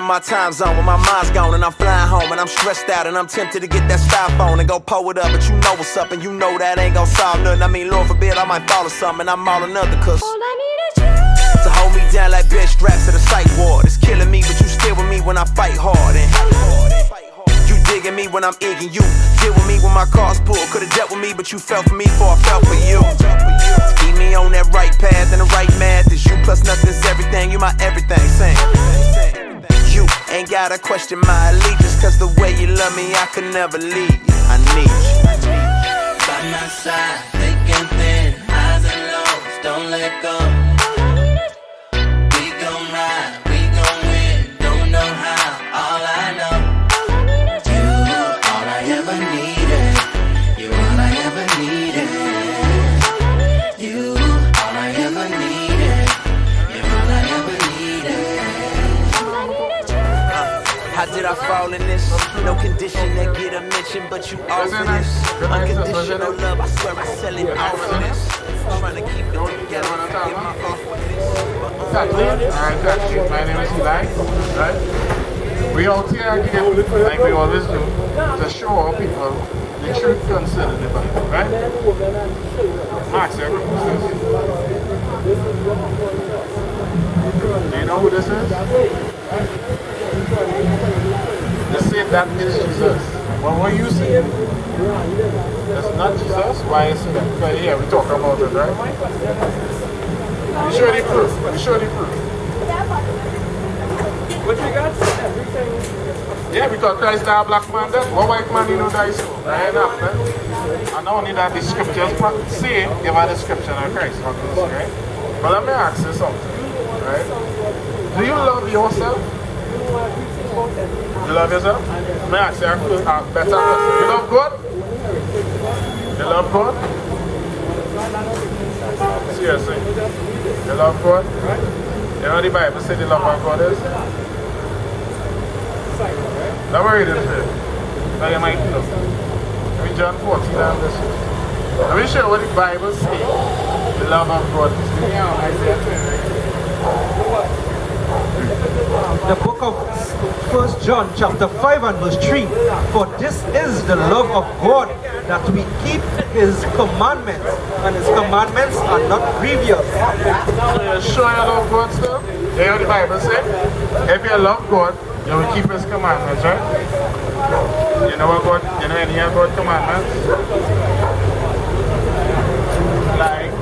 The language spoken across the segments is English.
in my time zone when my mind's gone and I'm flying home and I'm stressed out and I'm tempted to get that styrofoam and go pull it up, but you know what's up and you know that ain't gon' solve nothing. I mean, Lord forbid I might fall or something and I'm all another, cause all I need is you to hold me down like bed straps at a psych ward. It's killing me, but you still with me when I fight hard. And you digging me when I'm egging you. Deal with me when my car's pulled. Could've dealt with me, but you fell for me before I fell for you. Keep me on that right path and the right math. Is you plus nothing's everything. You my everything. Saying you ain't gotta question my allegiance, cause the way you love me, I could never leave you. I need you. By my side, thick and thin, highs and lows, don't let go. We gon' ride, we gon' win, don't know how, all I know. You, all I ever needed. You, all I ever needed. You, all I ever needed. You, all I ever needed. How did I fall in this? No condition that get a mention, but you offer this. Unconditional love, I swear I sell it all for this. Trying to keep it together, get my offer this. Alright, that's it. My name is Eli. Right? We out here again, like we always do, to show our people the truth concerning the Bible, right? Max, do you know who this is? They say that is Jesus. Well, what you see? That's not Jesus. Why is it? Because here we talk about it, right? We show the proof. We show the proof. What you got? Yeah, because Christ died a black man then. What white man you know died so? Right up, man. And not only that, the scriptures say about the description of Christ, right? But let me ask you something, right? Do you love yourself? You love yourself? Let me ask you a better question. You love God? You love God? Seriously? You love God? You know the Bible says the love of God is? Let me read it here. Now you might know. Let me John 14 and this. Let me show you what the Bible says the love of God is. The book of 1 John chapter 5 and verse 3. For this is the love of God, that we keep his commandments, and his commandments are not grievous. So you sure you love God still? You hear what the Bible says? If you love God, you will keep his commandments, right? You know what God, you know any of God's commandments? Like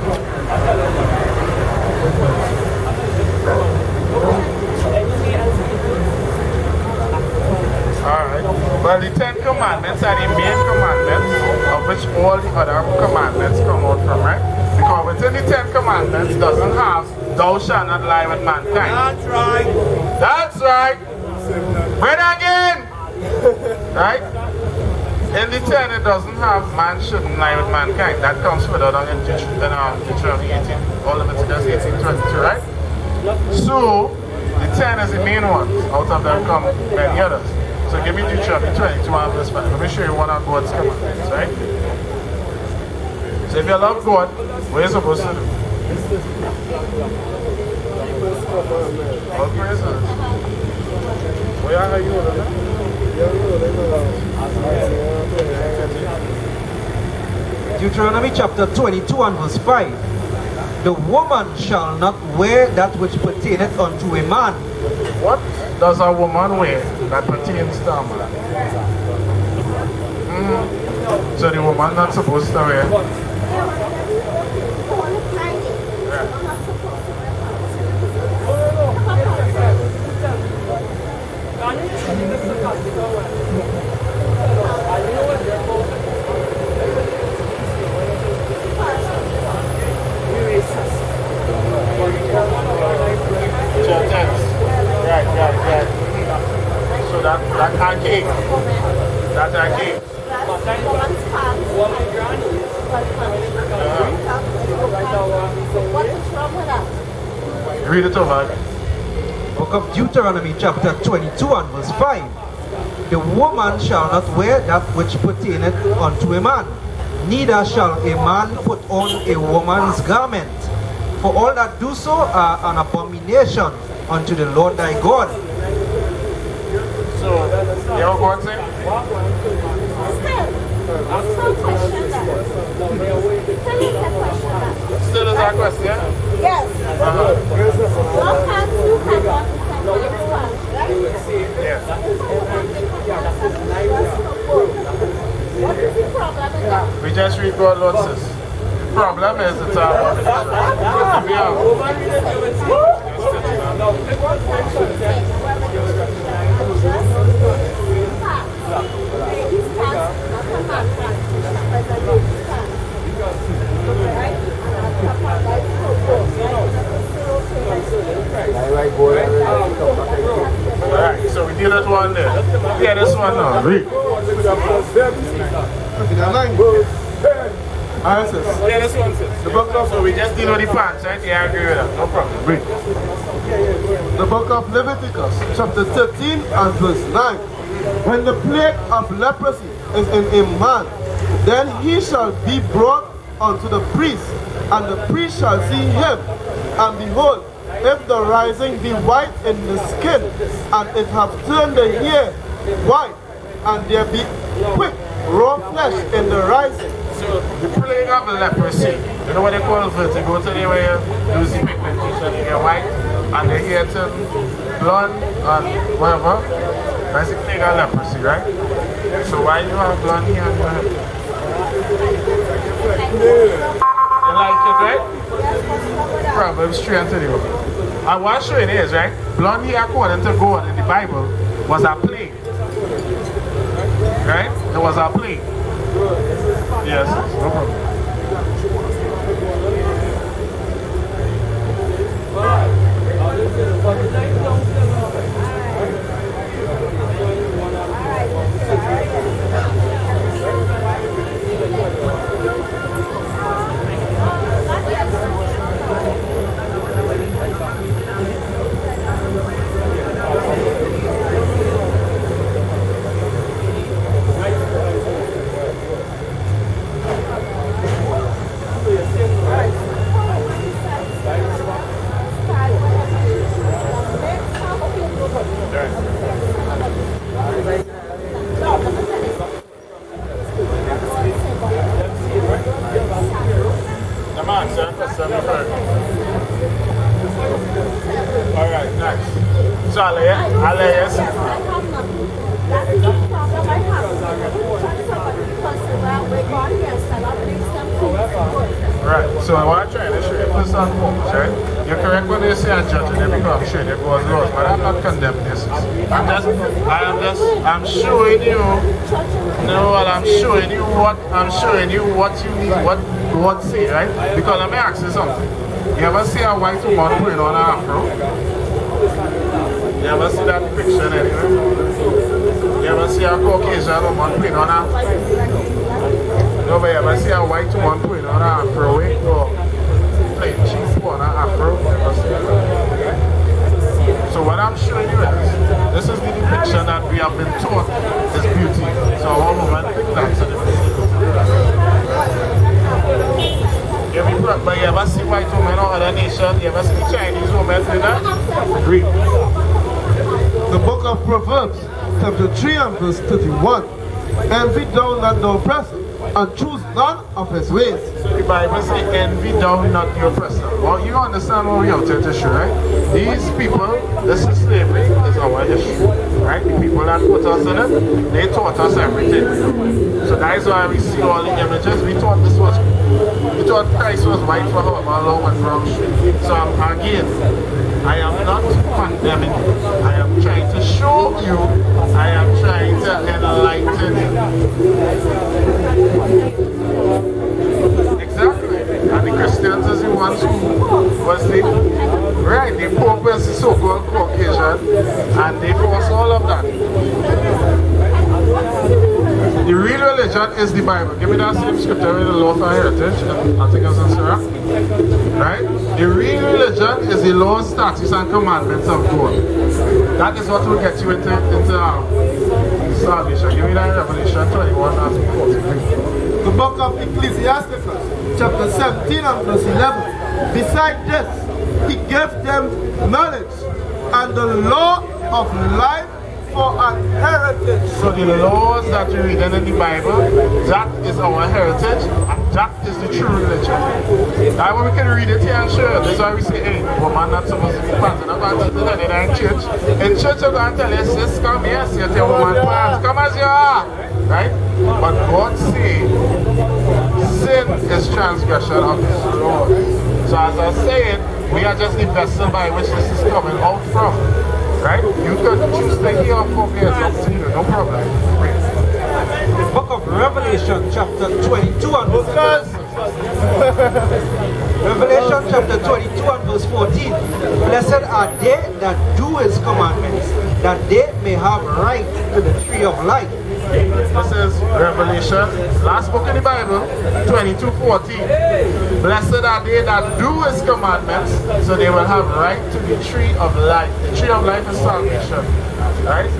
alright. Well, the 10 commandments are the main commandments of which all the other commandments come out from, right? Because within the 10 commandments doesn't have thou shalt not lie with mankind. That's right. That's right. Read again. Right? In the 10 it doesn't have man shouldn't lie with mankind. That comes further down in Deuteronomy 18, or Leviticus 18:22, right? So the 10 is the main ones. Out of them come many others. So give me Deuteronomy 22 and verse 5. Let me show you one of God's commandments, right? So if you love God, what are you supposed to do? All praises. Where are you? Deuteronomy chapter 22 and verse 5. The woman shall not wear that which pertaineth unto a man. What does a woman wear that pertains to a man? So the woman not supposed to wear. Right. So that can't keep. That can't keep. Read it over. Book of Deuteronomy chapter 22 and verse 5. The woman shall not wear that which pertaineth unto a man, neither shall a man put on a woman's garment. For all that do so are an abomination unto the Lord thy God. You ever go and say? Still is our question? Yes. What can you cannot Yes. What is the problem with that? We just read God, Lord, sis. The problem is it's our Alright, so we deal with one there. Yeah, this one now. Read. Alright, sis. Yeah, this one, sis. The book of, So we just deal with the pants, right? Yeah, I agree with that. No problem. Read. the book of Leviticus, chapter 13 and verse 9. When the plague of leprosy is in a man, then he shall be brought unto the priest, and the priest shall see him. And behold, if the rising be white in the skin, and it have turned the hair white, and there be quick raw flesh in the rising. So the plague of leprosy, you know what they call vertigo today, where you lose the pigmentation, you get white, and the hair turn blonde and whatever. That's the plague of leprosy, right? So why you have blonde hair on your head? You like it, right? Proverbs 3 and 31. And what showing is, right? Blonde hair, according to God in the Bible, was a plague. Right? It was a plague. Yes, no problem. Alright, nice. So I'll let you see. Right, so I want to try to show you first and foremost, right? You're correct when you say I'm judging them because I'm showing you God's laws, but I'm not condemning this. I'm showing you, I'm showing you what you need, what God say, right? Because let me ask you something. You ever see a white woman putting on an afro? You ever see that picture anyway? You ever see a Caucasian woman putting on a... No, but you ever see a white woman putting on an afro wig or playing cheap on an afro? Never see that. So what I'm showing you is, this is the depiction that we have been taught is beauty. So a woman thinks that's a but you ever see white women or other nations? You ever see Chinese women doing that? Read. The book of Proverbs, chapter 3 and verse 31. Envy thou not thy oppressor, and choose none of his ways. So the Bible says, envy thou not the oppressor. Well, you understand what we have to issue, right? These people, this is slavery, is our issue, right? The people that put us in it, they taught us everything. So that is why we see all the images. We thought Christ was white for however long and brown. So again, I am not condemning you. I am trying to show you, I am trying to enlighten you. Exactly. And the Christians is the ones who was the Pope is the so-called Caucasian, and they force all of that. The real religion is the Bible. Give me that same scripture with the law for heritage, and I think it's in Sarah. Right? The real religion is the laws, statutes, and commandments of God. That is what will get you into salvation. Give me that Revelation 21 and 43. The book of Ecclesiastes, chapter 17 and verse 11. Beside this, he gave them knowledge and the law of life for an heritage. So the laws that you read in the Bible, that is our heritage, and that is the true religion. That way we can read it here and sure. That's why we say, hey, woman not supposed to be pants. I'm not going to tell you that in church. In church, you're going to tell you, sis, come here, see your woman pants. Come as you are. Right? But God says, sin is transgression of His law. So as I say it, we are just the vessel by which this is coming out from. Right? You could choose to hear from here, it's up to you, no problem. The book of Revelation, chapter 22 and verse 14. Revelation chapter 22 and verse 14. Blessed are they that do His commandments, that they may have right to the tree of life. This is Revelation, last book in the Bible, 22:14. Blessed are they that do His commandments, so they will have right to the tree of life. The tree of life is salvation, right?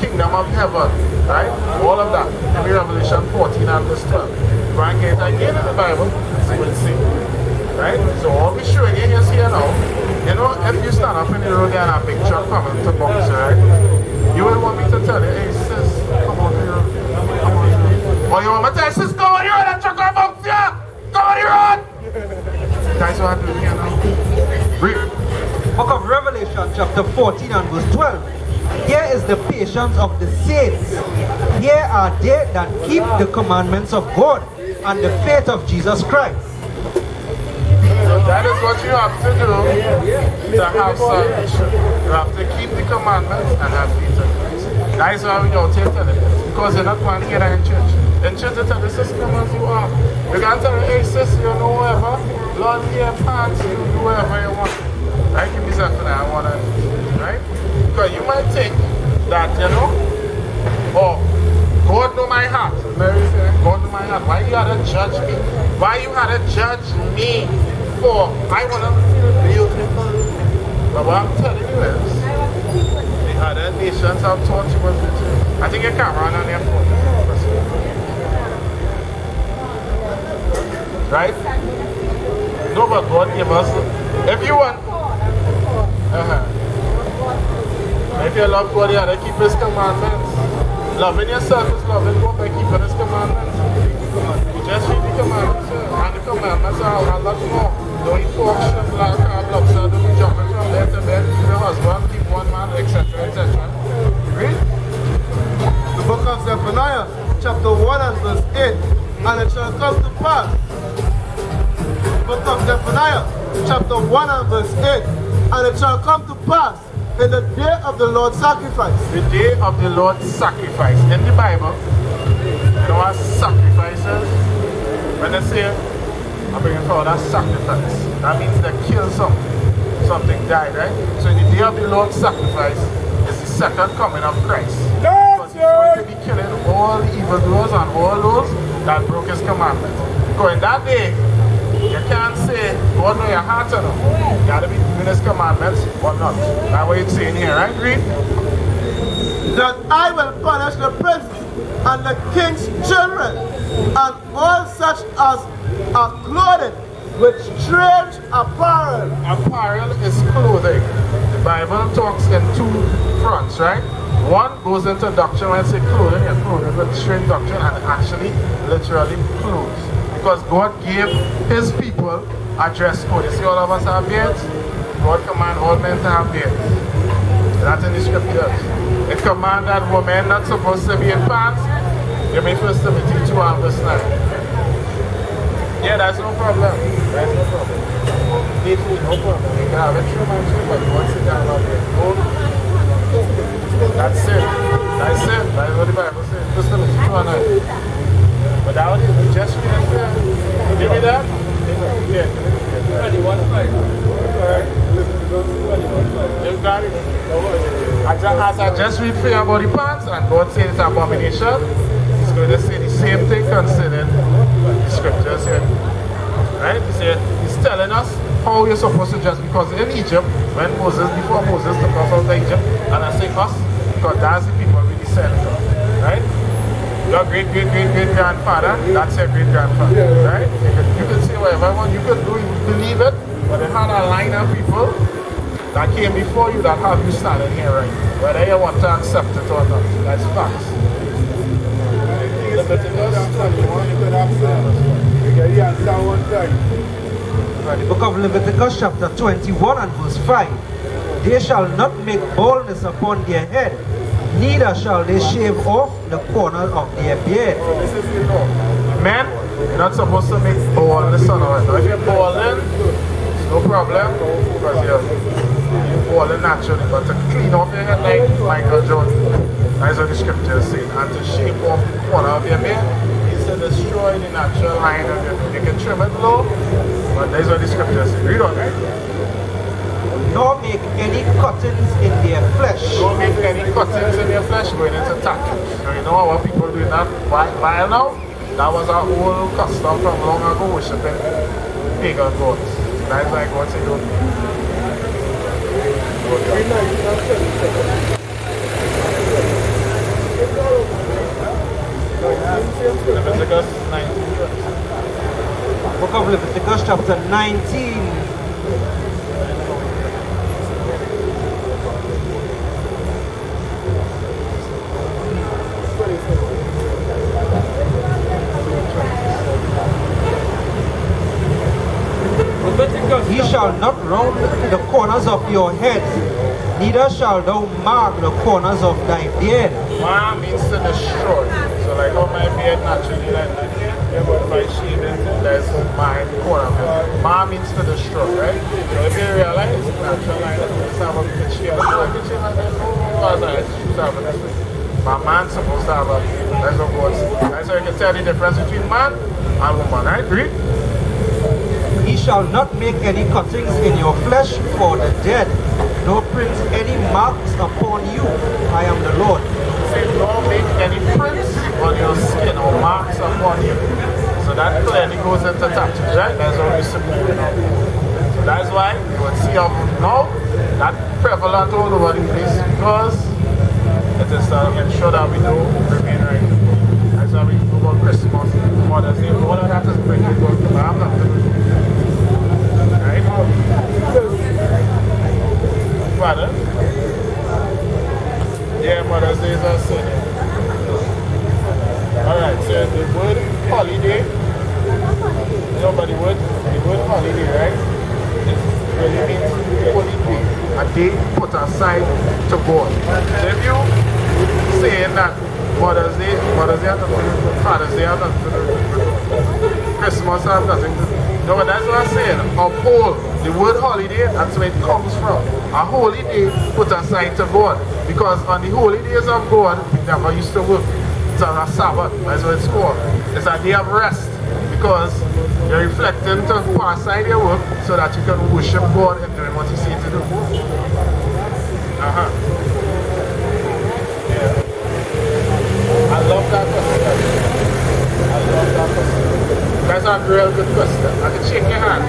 Kingdom of heaven, right? All of that. In Revelation 14 and verse 12. Go and get it again in the Bible, so you will see. Right? So all we're showing you is here now. You know, if you stand up in the road there and a big truck coming to box, right? You will want me to tell you, hey sis, come on the road. Come on the road. Or you want me to tell you, sis, come on the road, that truck on box here! Come on the road! Guys, what I'm doing here now? Read. Book of Revelation chapter 14 and verse 12. Here is the patience of the saints. Here are they that keep the commandments of God and the faith of Jesus Christ. So that is what you have to do to have salvation. You have to keep the commandments and have faith in Christ. That is why we don't take it. Because you're not going to hear that in church. In church they tell the sis, come as you are. You can tell her, hey sis, you know whoever. Lord, here, pants, you do whatever you want. Right? Give me something I want to do. Right? Because you might think that, you know, oh, God know my heart. Mary said, God know my heart. Why you had to judge me? Why you had to judge me for? I want to feel beautiful. But what I'm telling you is, the other nations have taught you what to do. I think you can run on your phone. Right? No, but God gave us, if you want, if you love God, you have to keep His commandments. Loving yourself is loving God by keeping His commandments. You just read the commandments, and the commandments are a lot more. Don't eat pork, shrimp, black crab, lobster, don't be jumping from bed to bed, keep your husband, keep one man, etc., etc. Read. The book of Zephaniah, chapter 1 and verse 8. And it shall come to pass. The book of Zephaniah, chapter 1 and verse 8. And it shall come to pass in the day of the Lord's sacrifice. The day of the Lord's sacrifice. In the Bible, you know what sacrifice is? When they say, I'm bringing forward a sacrifice, that means they kill something. Something died, right? So the day of the Lord's sacrifice is the second coming of Christ. Because He's going to be killing all the evildoers and all those that broke His commandment. Because in that day, you can't say, God know your heart or not. You got to be doing His commandments or not. That's what it's saying here, right? Read. That I will punish the princes and the king's children and all such as are clothed with strange apparel. Apparel is clothing. The Bible talks in two fronts, right? One goes into doctrine when it says clothing, you're clothing with strange doctrine, and actually, literally, clothes. Because God gave His people a dress code. You see, all of us have beards. God command all men to have beards. That's in the scriptures. It command that women not supposed to be in pants. Give me 1 Timothy 2 and verse 9. Yeah, that's no problem. That's no problem. No problem. You can have it true, man, true, but you want to sit down on there. That's it. That's it. That's what the Bible says. 1 Timothy 2 and 9. But that was it. Just read it there. Give me that. Yeah. 21:5. Alright. You got it. As I just read for you about the pants, and God said it's an abomination, He's going to say the same thing concerning the scriptures here. Right? He's telling us how you're supposed to dress, because in Egypt, before Moses took us out of Egypt, and I say us, because that's the people we descend from. Right? Your great-great-great-great-grandfather, that's your great-grandfather, right? You can say whatever you want, you can believe it, but they had a line of people that came before you that have you standing here right now, whether you want to accept it or not. That's facts. The book of Leviticus chapter 21 and verse 5. They shall not make baldness upon their head, neither shall they shave off the corner of their beard. Men, you're not supposed to make baldness on it. Now if you're balding, it's no problem, because you're balding naturally, but to clean off your head like Michael Jordan, that's what the scripture says, and to shave off the corner of your beard is to destroy the natural line of your beard. You can trim it low, but that's what the scripture says. Read on, right? Nor make any cuttings in their flesh. Don't make any cuttings in your flesh going into tattoos. Now, you know what people do that while now? That was our old custom from long ago, worshiping pagan gods. That's why God said don't do Leviticus 19. Book of Leviticus chapter 19. He shall not round the corners of your head, neither shall thou mark the corners of thy beard. Mar means to destroy. So like how my beard naturally like that. Yeah, but if I shave it, there's my corner of it. Mar means to destroy, right? So if you realize, natural like that, it's not what you can shave. I can shave like that. My man's supposed to have a, that's what God says. That's how you can tell the difference between man and woman, right? Read. He shall not make any cuttings in your flesh for the dead, nor print any marks upon you. I am the Lord. Say, don't make any prints on your skin or marks upon you. So that clearly goes into tattoos, right? That's what we simply do now. So that's why you would see up now that prevalent all over the place, because it is to ensure that we don't remain right. That's why we do about Christmas, Mother's Day, all of that is bringing God to I'm not doing it. Right? Father? Yeah, Mother's Day is also there. Alright, so the word holiday, you know about the word holiday, right? It really means holy day, a day put aside to God. So if you saying that Mother's Day has nothing to do with Father's Day, has nothing to do with Christmas, has nothing to do. No, but that's what I'm saying. Of all, the word holiday, that's where it comes from. A holy day put aside to God. Because on the holy days of God, we never used to work. It's on a Sabbath, that's what it's called. It's a day of rest. Because you're reflecting to put aside your work so that you can worship God and doing what He says to do. Yeah. I love that question. I love that question. That's a real good question. I can shake your hand.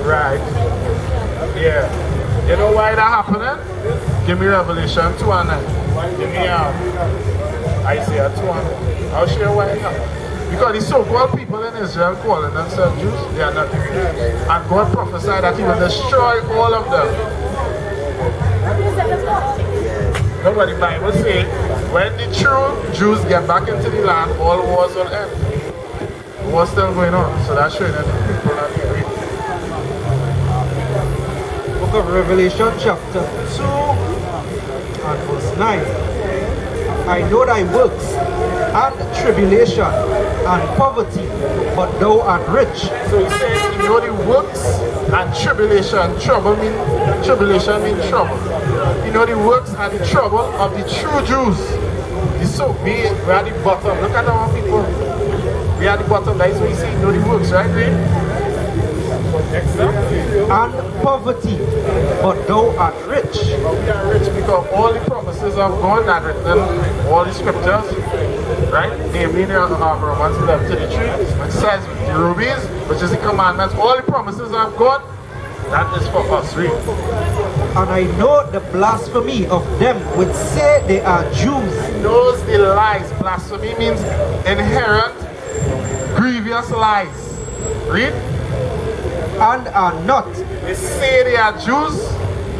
Right. Yeah. You know why that happening? Give me Revelation 2 and 9. Give me Isaiah 2 and 9. I'll show you why it happened. Because the so-called people in Israel calling themselves Jews, they are not Jews. And God prophesied that He will destroy all of them. Know what the Bible says? When the true Jews get back into the land, all wars will end. Wars still going on, so that's showing that the people are here. Book of Revelation chapter 2 and verse 9. I know thy works, and tribulation, and poverty, but thou art rich. So he says, you know the works and tribulation. Tribulation means trouble. You know the works and the trouble of the true Jews. So we are at the bottom. Look at our people. We are at the bottom. That is what you see. You know the works, right? Exactly. And poverty, but thou art rich. But we are rich because all the promises of God are written, all the scriptures, right? Namely, Romans 11:33, which says the rubies, which is the commandments, all the promises of God, that is for us, read. And I know the blasphemy of them which say they are Jews. He knows the lies. Blasphemy means inherent, grievous lies. Read. and are not. They say they are Jews,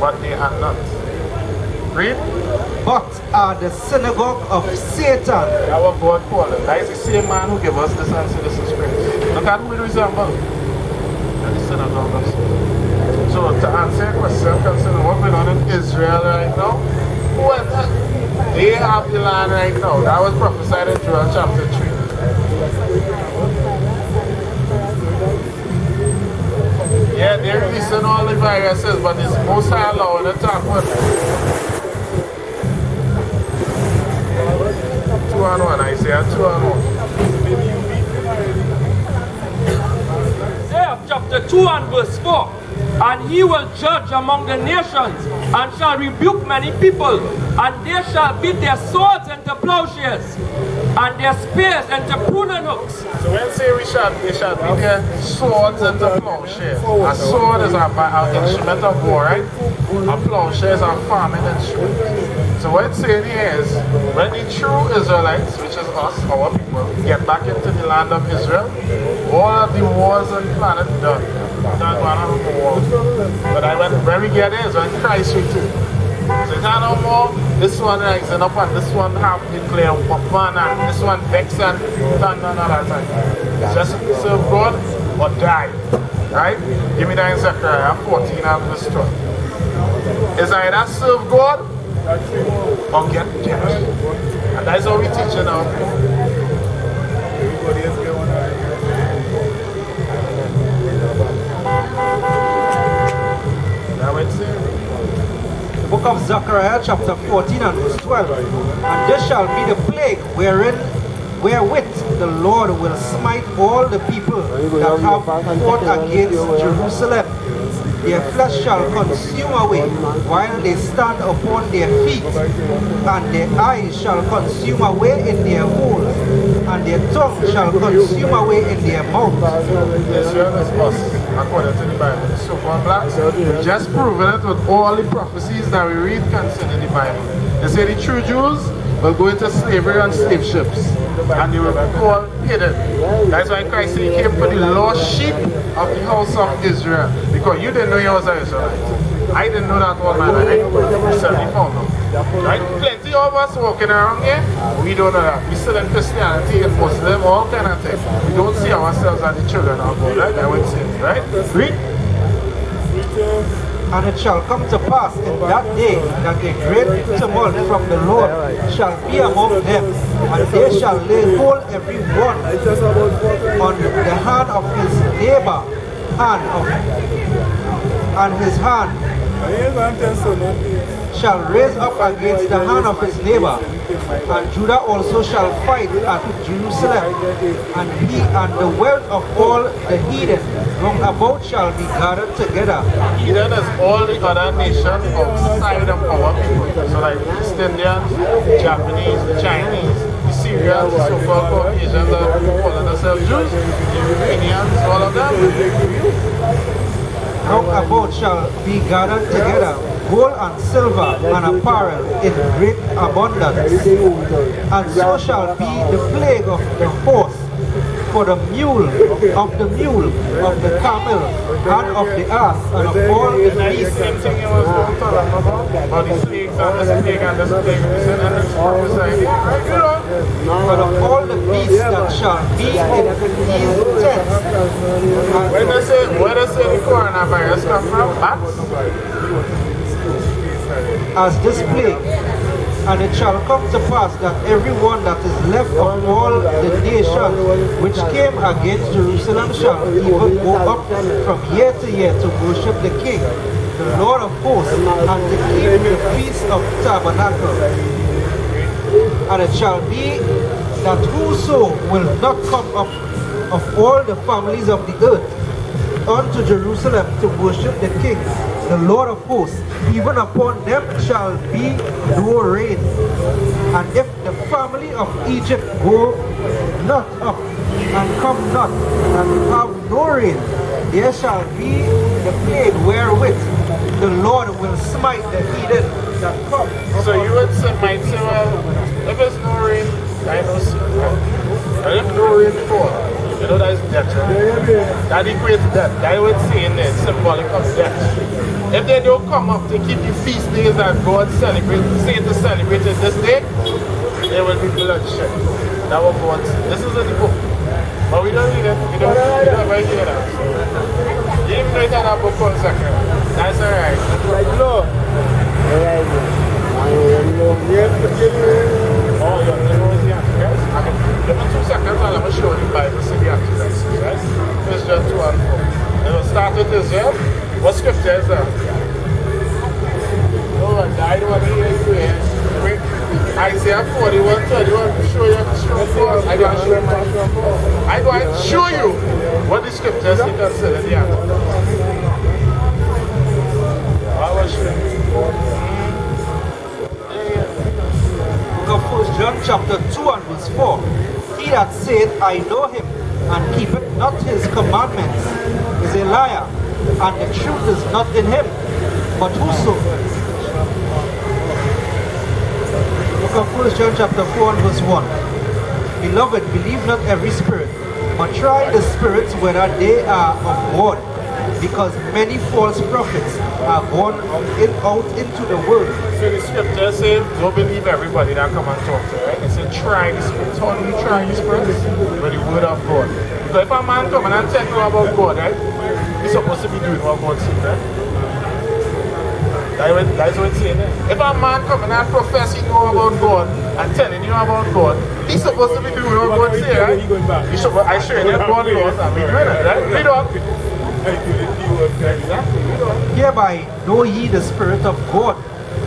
but they are not. Read. But are the synagogue of Satan. That's what God called them. That is the same man who gave us this answer, this is Christ. Look at who it resembles. And the synagogue of Satan. So to answer your question concerning what's going on in Israel right now, they have the land right now. That was prophesied in Joel chapter 3. Yeah, they're releasing all the viruses, but it's most high allowing the top one. 2-on-1, I say 2-on-1. Isaiah chapter 2 and verse 4. And he will judge among the nations, and shall rebuke many people, and they shall beat their swords into plowshares, and their spears into pruning hooks. So when say they shall beat their swords into plowshares. A sword is an instrument of war, right? A plowshare is a farming instrument. So what it's saying here is, when the true Israelites, which is us, our people, get back into the land of Israel, all of the wars on the planet done. Done one of the wars. But when we get there is when Christ returns. So it's not no more, this one rising up and this one have declare one and this one vex and done none of that time. It's just serve God or die. Right? Give me that in Zechariah 14 and verse 12. It's either serve God or get dead. And that's how we teach it now. Now it's The book of Zechariah chapter 14 and verse 12. And this shall be the plague wherewith the Lord will smite all the people that have fought against Jerusalem. Their flesh shall consume away while they stand upon their feet, and their eyes shall consume away in their holes, and their tongue shall consume away in their mouths. Israel is us, according to the Bible. So for blacks, we've just proven it with all the prophecies that we read concerning the Bible. They say the true Jews will go into slavery on slave ships, and they will be called hidden. That's why Christ said he came for the lost sheep of the house of Israel, because you didn't know you was an Israelite. I didn't know that all my life. I recently found out. Right? Plenty of us walking around here, we don't know that. We still in Christianity and Muslim, all kind of things. We don't see ourselves as the children of God, right? I would say, right? Read. And it shall come to pass in that day that a great tumult from the Lord shall be among them, and they shall lay hold every one on the hand of his neighbor, and his hand shall raise up against the hand of his neighbor, and Judah also shall fight at Jerusalem, and he and the wealth of all the heathen round about shall be gathered together. Heathen is all the other nations outside of our people. So like the East Indians, the Japanese, the Chinese, the Syrians, the so-called Caucasians that calling themselves Jews, the Ukrainians, all of them. Round about shall be gathered together, gold and silver and apparel in great abundance. And so shall be the plague of the horse, for the mule, of the camel, and of the ass, and of all the beasts. Same thing you was talking about the plagues and this plague and this plague, and this prophesying. But of all the beasts that shall be in these tents. Where does the coronavirus come from? Bats? As this plague. And it shall come to pass that everyone that is left of all the nations which came against Jerusalem shall even go up from year to year to worship the King, the Lord of hosts, and to keep the feast of tabernacles. And it shall be that whoso will not come up of all the families of the earth unto Jerusalem to worship the King, the Lord of hosts, even upon them shall be no rain. And if the family of Egypt go not up and come not and have no rain, there shall be the plague wherewith the Lord will smite the heathen that come. So you would say, might say, well, if it's no rain, I know so. And if no rain fall, you know that is death, right? That equates death. That would say in there, symbolic of death. If they don't come up to keep the feast days that God celebrates, say to celebrate it this day, there will be bloodshed. That was God. This is in the book. But we don't read it. We don't ever hear that. You even know it had a book on second. That's alright. No. Oh, yeah, you know the Antichrist? I mean, give me 2 seconds and let me show you the Bible see the Antichrist, right? First John 2 and 4. And we'll start with Israel. What scripture is that? Oh, I don't want to hear you here. Isaiah 41, 31, show you. I go and show you. I go and show you what the scriptures he consider the Antichrist. I will show you. Of 1 John chapter 2 and verse 4. He that saith, I know him, and keepeth not his commandments, is a liar, and the truth is not in him. But whoso? Book of 1 John chapter 4 and verse 1. Beloved, believe not every spirit, but try the spirits whether they are of God, because many false prophets are gone out into the world. So the scripture says, don't believe everybody that come and talk to you, right? It says, try the spirits. How do you try the spirits? With the word of God. Because if a man come and tell you about God, right? He's supposed to be doing what God says, right? That's what it's saying there. If a man come and profess he know about God and telling you about God, he's supposed to be doing what God says, right? I show you God laws and be doing it, right? Read on. Hereby know ye the Spirit of God.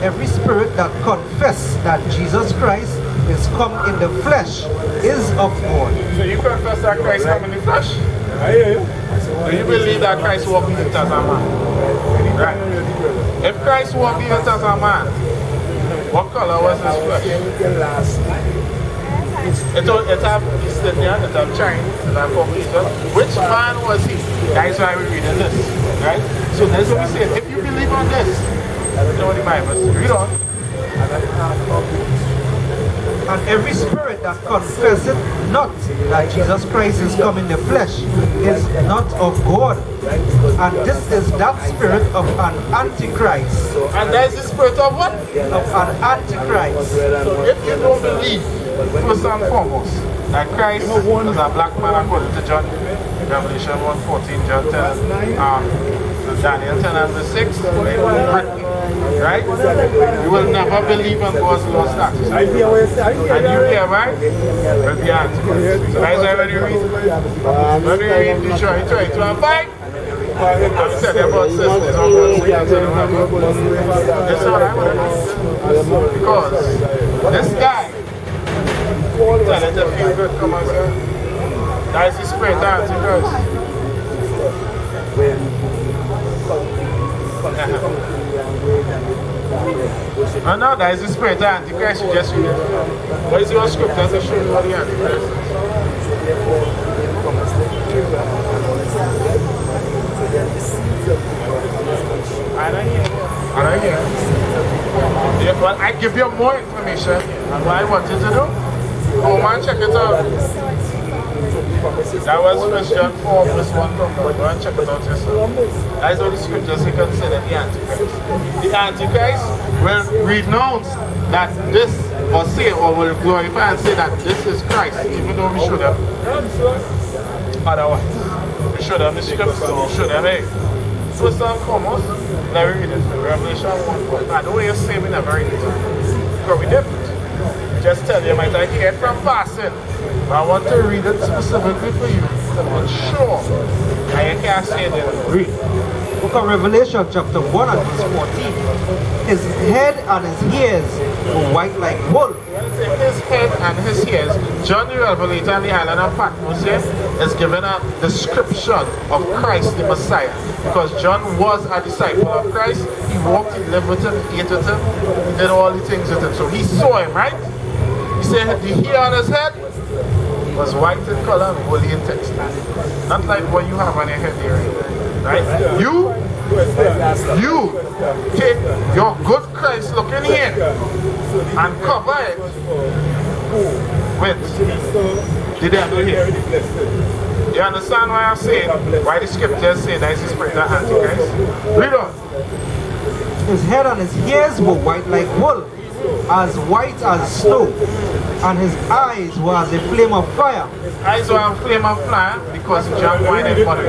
Every spirit that confess that Jesus Christ is come in the flesh is of God. So you confess that Christ come in the flesh? Do you believe that Christ walked in it as a man? Right. If Christ walked in it as a man, what color was his flesh? It have East Indian, it have Chinese, it have Caucasian. Which man was he? That's why we're reading this. Right? So that's what we say. If you believe on this, you know the Bible says. Read on. And every spirit that confesseth not that Jesus Christ is come in the flesh is not of God. And this is that spirit of an antichrist. And there's the spirit of what? Of an antichrist. So if you don't believe, first and foremost, that Christ is a black man according to John, Revelation 1:14, John 10, Daniel 10 and verse 6, right? You will never believe in God's law statutes. And you hear, right? Will be antichrist. So that's why when you read Deuteronomy 22 and 5, I'm telling about sisters on God's sins. That's all I want to know. Because this guy, tell it to feel good, come on, sir. That is the spirit of Antichrist. Oh no, that is the spirit of Antichrist. You just read it. What is your scripture to show you what the Antichrist is? I don't hear. Yeah, well, I give you more information on what I want you to do. Go man, check it out. That was 1 John 4 verse 1 from God. Go and check it out yourself. That is how the scriptures consider the Antichrist. The Antichrist will renounce that this, or say, or will glorify and say that this is Christ, even though we should have otherwise. We should have the scriptures, we should have it. First and foremost, let me read it. Revelation 1:4. I know you're saying we never read it. Because we didn't. Just tell you, might I hear it from passing. But I want to read it specifically for you to make sure I can't say it. Read. Book of Revelation chapter 1 and verse 14. His head and his ears were white like wool. His head and his ears, John the Revelator on the island of Patmos here is given a description of Christ the Messiah. Because John was a disciple of Christ. He walked, he lived with him, he ate with him, he did all the things with him. So he saw him, right? He said the hair on his head was white in color and woolly in texture. Not like what you have on your head here, right? You take your good Christ looking here and cover it with. Did they do here? You understand why I'm saying? Why the scriptures say that is the spirit of Antichrist? Read on. His head and his ears were white like wool, as white as snow, and his eyes were as a flame of fire. Eyes were a flame of fire because he drank wine and body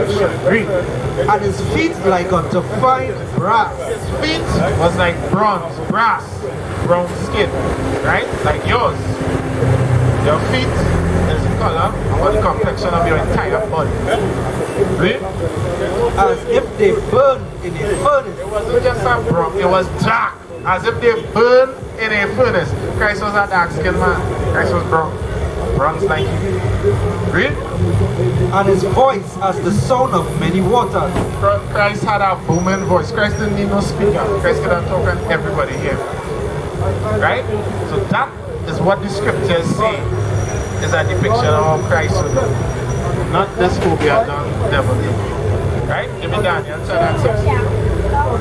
green. And his feet like unto fine brass. His feet was like bronze, brass, brown skin, right? Like yours. Your feet is the color or the complexion of your entire body. Read. As if they burned in a furnace. It wasn't just a brown, it was dark. As if they burned in a furnace. Christ was a dark skinned man. Christ was brown. Bronze like you. Read. And his voice as the sound of many waters. Christ had a booming voice. Christ didn't need no speaker. Christ could have talked and everybody here. Right? So that is what the scriptures say is a depiction of Christ would do. Not this phobia done devil. Right? Give me Daniel 10 and 6.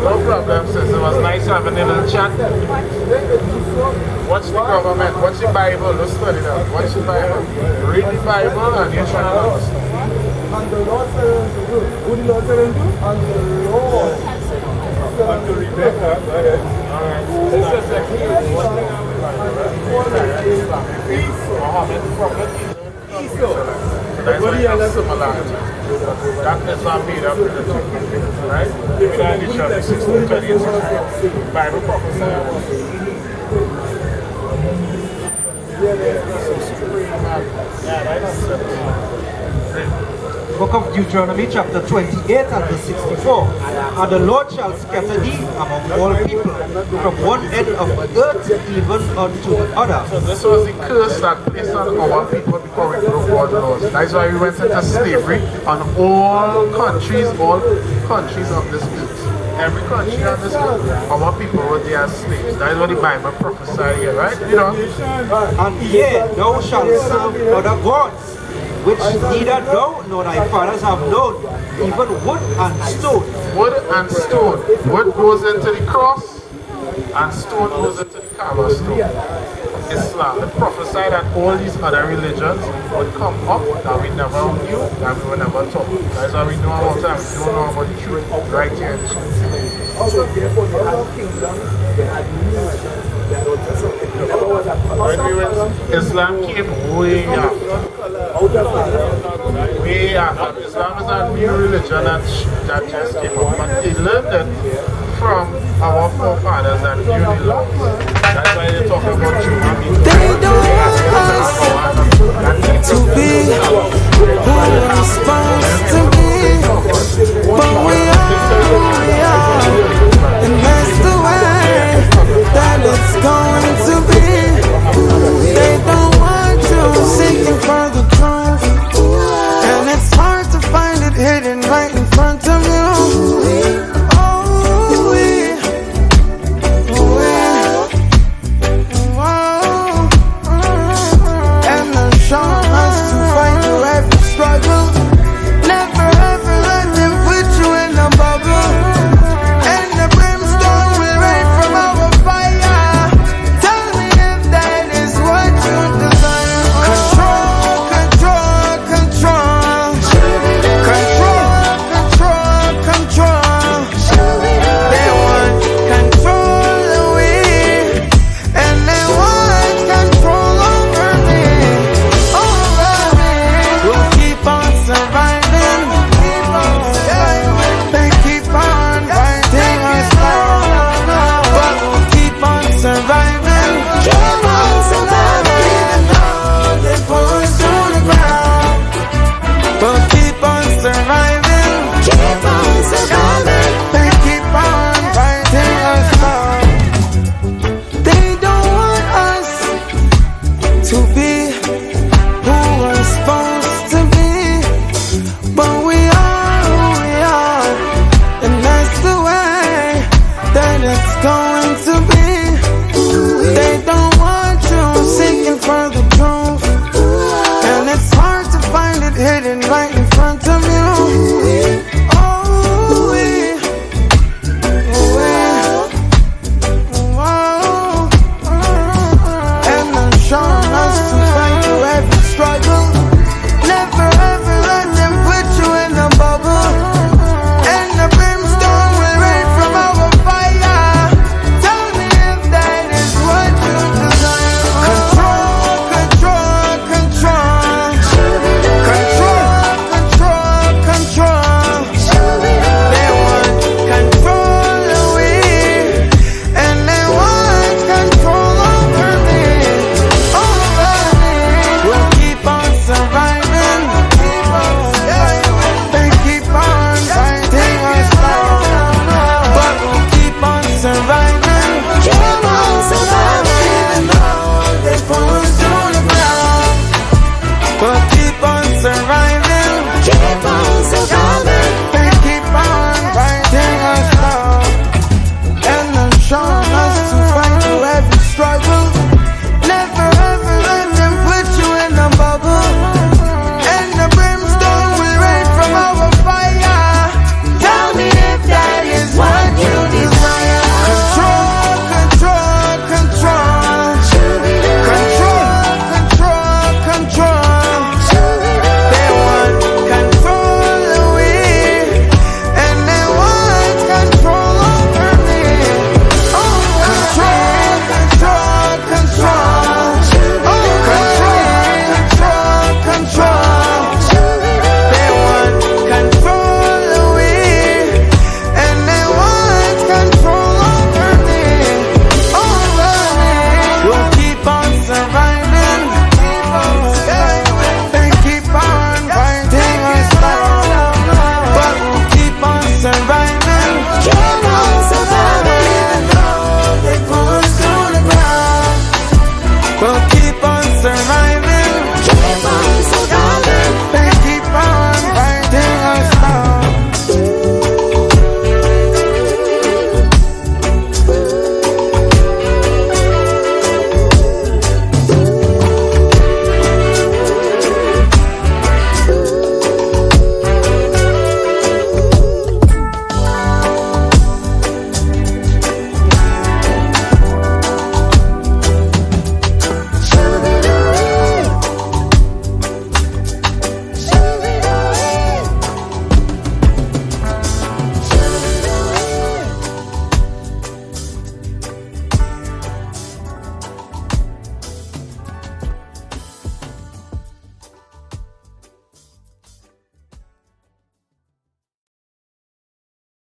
No problem, sis. It was nice having a little chat. Watch the government. Watch the Bible. Let's study that. Watch the Bible. Read the Bible and you're trying to understand. And the Lord said unto you, who did Lord say unto you? And the Lord unto Rebecca. Alright. That's like a similarity. That is not made up in the two. Right? Give me that edition, 1620. Bible prophecy. Yeah, that's Book of Deuteronomy chapter 28 and verse 64. And the Lord shall scatter thee among all people, from one end of the earth even unto the other. So this was the curse that placed on our people before we broke all the laws. That's why we went into slavery on all countries of this earth. Every country on this earth, our people were their slaves. That is what the Bible prophesied here, right? You know? And here thou shalt serve other gods, which neither thou nor thy fathers have known, even wood and stone. Wood and stone. Wood goes into the cross, and stone goes into the Kaaba stone. Islam. It prophesied that all these other religions would come up that we never knew, that we were never taught. That's why we know about them. We don't know about the truth right here in the scripture. Also, therefore, they had kingdoms, they had new Islam came way after. Way after. Islam is a new religion that just came up. But they learned it from our forefathers and knew the laws. That's why they talk about Juma means they don't want us to be who responds.